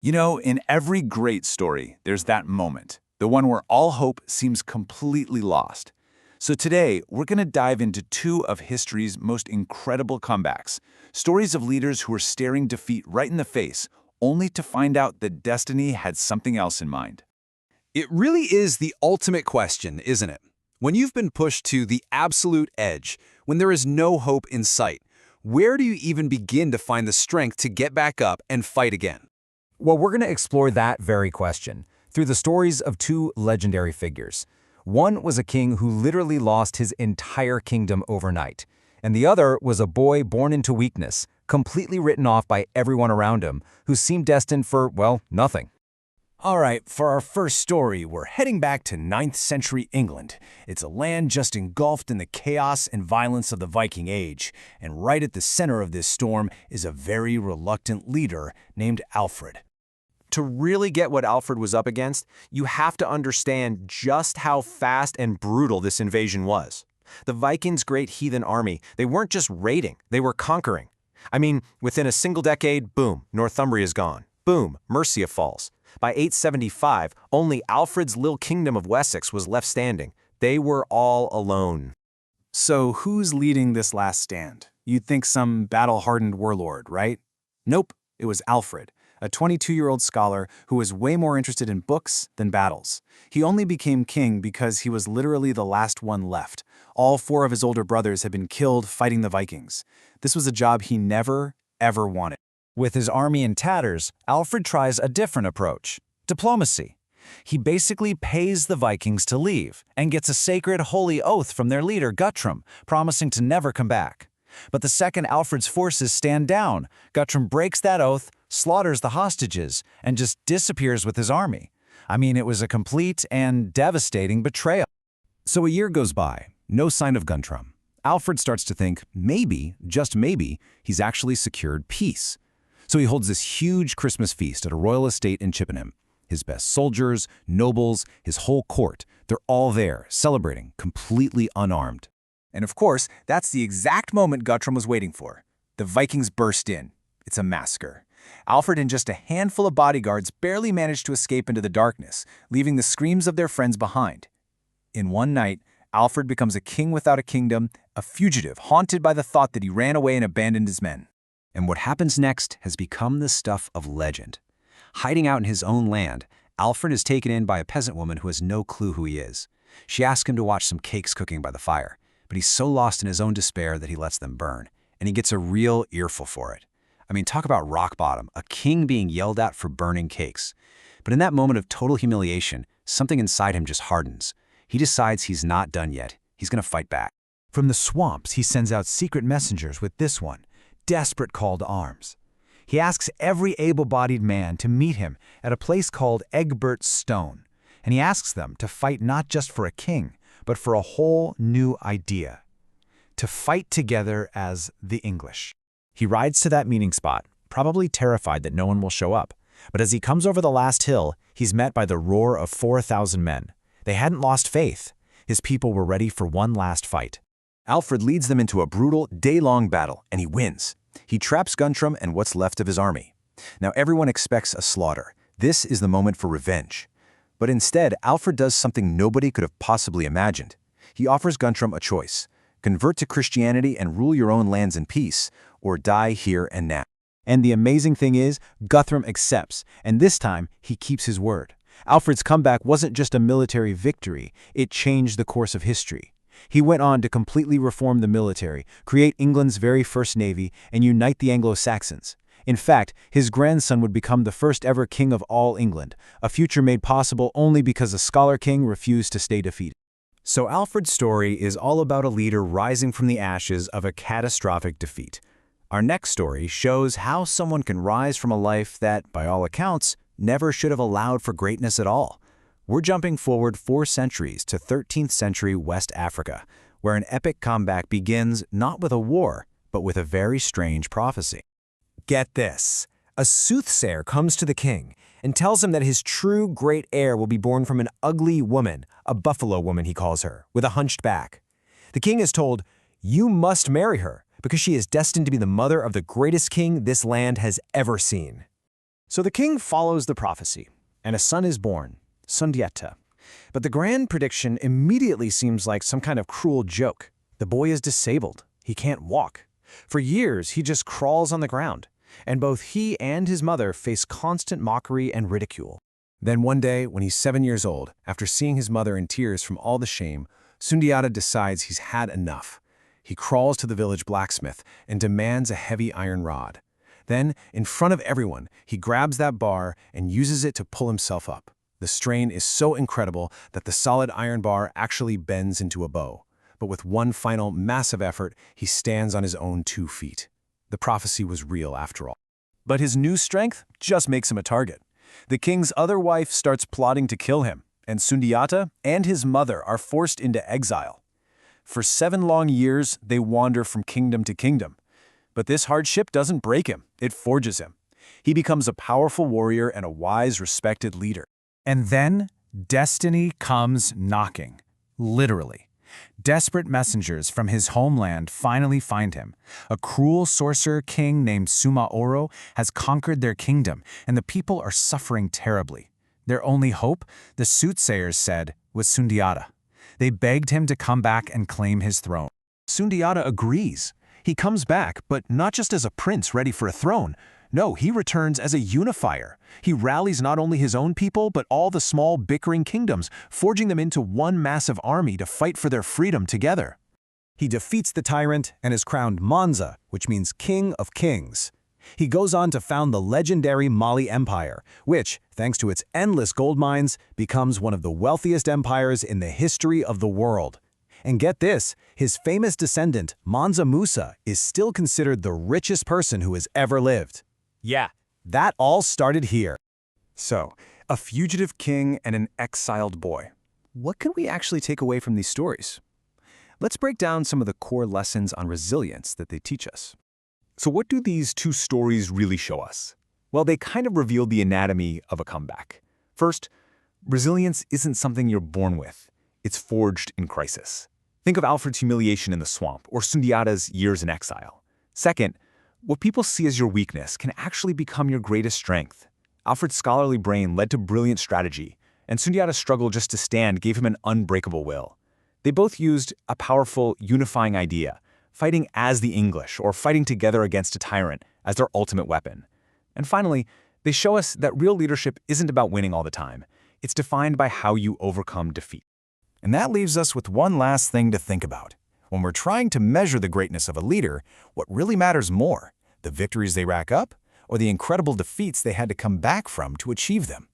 You know, in every great story, there's that moment, the one where all hope seems completely lost. So today, we're going to dive into two of history's most incredible comebacks, stories of leaders who were staring defeat right in the face, only to find out that destiny had something else in mind. It really is the ultimate question, isn't it? When you've been pushed to the absolute edge, when there is no hope in sight, where do you even begin to find the strength to get back up and fight again? Well, we're going to explore that very question through the stories of two legendary figures. One was a king who literally lost his entire kingdom overnight, and the other was a boy born into weakness, completely written off by everyone around him, who seemed destined for, well, nothing. All right, for our first story, we're heading back to 9th century England. It's a land just engulfed in the chaos and violence of the Viking Age, and right at the center of this storm is a very reluctant leader named Alfred. To really get what Alfred was up against, you have to understand just how fast and brutal this invasion was. The Vikings' great heathen army, they weren't just raiding, they were conquering. I mean, within a single decade, boom, Northumbria's gone. Boom, Mercia falls. By 875, only Alfred's little kingdom of Wessex was left standing. They were all alone. So who's leading this last stand? You'd think some battle-hardened warlord, right? Nope, it was Alfred, a 22-year-old scholar who was way more interested in books than battles. He only became king because he was literally the last one left. All four of his older brothers had been killed fighting the Vikings. This was a job he never, ever wanted. With his army in tatters, Alfred tries a different approach: diplomacy. He basically pays the Vikings to leave and gets a sacred holy oath from their leader Guthrum, promising to never come back. But the second Alfred's forces stand down, Guthrum breaks that oath, slaughters the hostages, and just disappears with his army. I mean, it was a complete and devastating betrayal. So a year goes by, no sign of Guthrum. Alfred starts to think maybe, just maybe, he's actually secured peace. So he holds this huge Christmas feast at a royal estate in Chippenham. His best soldiers, nobles, his whole court, they're all there, celebrating, completely unarmed. And of course, that's the exact moment Guthrum was waiting for. The Vikings burst in. It's a massacre. Alfred and just a handful of bodyguards barely managed to escape into the darkness, leaving the screams of their friends behind. In one night, Alfred becomes a king without a kingdom, a fugitive haunted by the thought that he ran away and abandoned his men. And what happens next has become the stuff of legend. Hiding out in his own land, Alfred is taken in by a peasant woman who has no clue who he is. She asks him to watch some cakes cooking by the fire, but he's so lost in his own despair that he lets them burn, and he gets a real earful for it. I mean, talk about rock bottom, a king being yelled at for burning cakes. But in that moment of total humiliation, something inside him just hardens. He decides he's not done yet. He's going to fight back. From the swamps, he sends out secret messengers with this one: desperate call to arms. He asks every able-bodied man to meet him at a place called Egbert's Stone, and he asks them to fight not just for a king, but for a whole new idea: to fight together as the English. He rides to that meeting spot, probably terrified that no one will show up. But as he comes over the last hill, he's met by the roar of 4,000 men. They hadn't lost faith. His people were ready for one last fight. Alfred leads them into a brutal, day-long battle, and he wins. He traps Guthrum and what's left of his army. Now everyone expects a slaughter. This is the moment for revenge. But instead, Alfred does something nobody could have possibly imagined. He offers Guthrum a choice: convert to Christianity and rule your own lands in peace, or die here and now. And the amazing thing is, Guthrum accepts, and this time he keeps his word. Alfred's comeback wasn't just a military victory, it changed the course of history. He went on to completely reform the military, create England's very first navy, and unite the Anglo-Saxons. In fact, his grandson would become the first ever king of all England, a future made possible only because a scholar king refused to stay defeated. So Alfred's story is all about a leader rising from the ashes of a catastrophic defeat. Our next story shows how someone can rise from a life that, by all accounts, never should have allowed for greatness at all. We're jumping forward 4 centuries to 13th century West Africa, where an epic comeback begins not with a war, but with a very strange prophecy. Get this. A soothsayer comes to the king and tells him that his true great heir will be born from an ugly woman, a buffalo woman he calls her, with a hunched back. The king is told, "You must marry her, because she is destined to be the mother of the greatest king this land has ever seen." So the king follows the prophecy, and a son is born, Sundiata. But the grand prediction immediately seems like some kind of cruel joke. The boy is disabled. He can't walk. For years, he just crawls on the ground, and both he and his mother face constant mockery and ridicule. Then one day, when he's 7 years old, after seeing his mother in tears from all the shame, Sundiata decides he's had enough. He crawls to the village blacksmith and demands a heavy iron rod. Then, in front of everyone, he grabs that bar and uses it to pull himself up. The strain is so incredible that the solid iron bar actually bends into a bow. But with one final massive effort, he stands on his own 2 feet. The prophecy was real after all. But his new strength just makes him a target. The king's other wife starts plotting to kill him, and Sundiata and his mother are forced into exile. For 7 long years, they wander from kingdom to kingdom. But this hardship doesn't break him, it forges him. He becomes a powerful warrior and a wise, respected leader. And then, destiny comes knocking. Literally. Desperate messengers from his homeland finally find him. A cruel sorcerer king named Sumaoro has conquered their kingdom, and the people are suffering terribly. Their only hope, the soothsayers said, was Sundiata. They begged him to come back and claim his throne. Sundiata agrees. He comes back, but not just as a prince ready for a throne. No, he returns as a unifier. He rallies not only his own people, but all the small bickering kingdoms, forging them into one massive army to fight for their freedom together. He defeats the tyrant and is crowned Manza, which means King of Kings. He goes on to found the legendary Mali Empire, which, thanks to its endless gold mines, becomes one of the wealthiest empires in the history of the world. And get this, his famous descendant, Mansa Musa, is still considered the richest person who has ever lived. Yeah, that all started here. So, a fugitive king and an exiled boy. What can we actually take away from these stories? Let's break down some of the core lessons on resilience that they teach us. So what do these 2 stories really show us? Well, they kind of reveal the anatomy of a comeback. First, resilience isn't something you're born with. It's forged in crisis. Think of Alfred's humiliation in the swamp or Sundiata's years in exile. Second, what people see as your weakness can actually become your greatest strength. Alfred's scholarly brain led to brilliant strategy, and Sundiata's struggle just to stand gave him an unbreakable will. They both used a powerful, unifying idea, fighting as the English or fighting together against a tyrant as their ultimate weapon. And finally, they show us that real leadership isn't about winning all the time. It's defined by how you overcome defeat. And that leaves us with one last thing to think about. When we're trying to measure the greatness of a leader, what really matters more, the victories they rack up or the incredible defeats they had to come back from to achieve them?